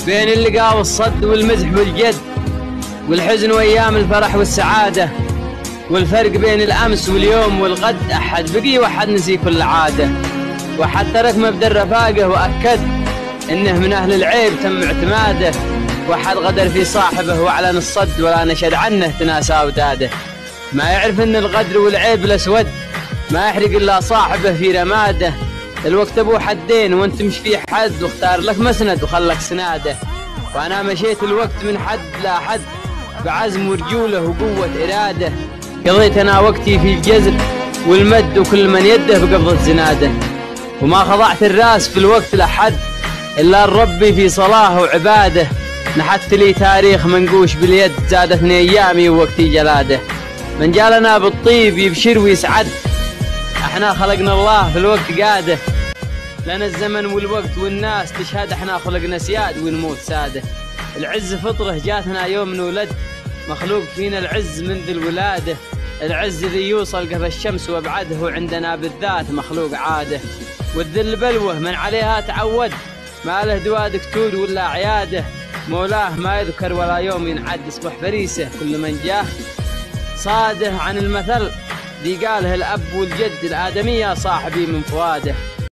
بين اللقاء والصد والمزح والجد، والحزن وايام الفرح والسعاده، والفرق بين الامس واليوم والغد. احد بقي واحد نسي كل عاده، واحد ترك مبدا الرفاقه واكد انه من اهل العيب تم اعتماده، واحد غدر في صاحبه واعلن الصد ولا نشد عنه تناسى وداده. ما يعرف ان الغدر والعيب الاسود ما يحرق الا صاحبه في رماده. الوقت ابو حدين وانت مش في حد، واختار لك مسند وخلك سناده. وانا مشيت الوقت من حد لا حد بعزم ورجوله وقوه اراده. قضيت انا وقتي في الجزر والمد وكل من يده بقبضه زناده، وما خضعت الراس في الوقت لحد الا ربي في صلاه وعباده. نحت لي تاريخ منقوش باليد زادتني ايامي ووقتي جلاده. من جالنا بالطيب يبشر ويسعد، احنا خلقنا الله في الوقت قاده. لنا الزمن والوقت والناس تشهد، احنا خلقنا سياد ونموت ساده. العز فطره جاتنا يوم نولد، مخلوق فينا العز منذ الولاده. العز ذي يوصل قف الشمس وابعده، وعندنا بالذات مخلوق عاده. والذل بلوه من عليها تعود، ما له دواء دكتور ولا عياده. مولاه ما يذكر ولا يوم ينعد، يصبح فريسه كل من جاه صاده. عن المثل ذي قاله الاب والجد، الادمي يا صاحبي من فواده.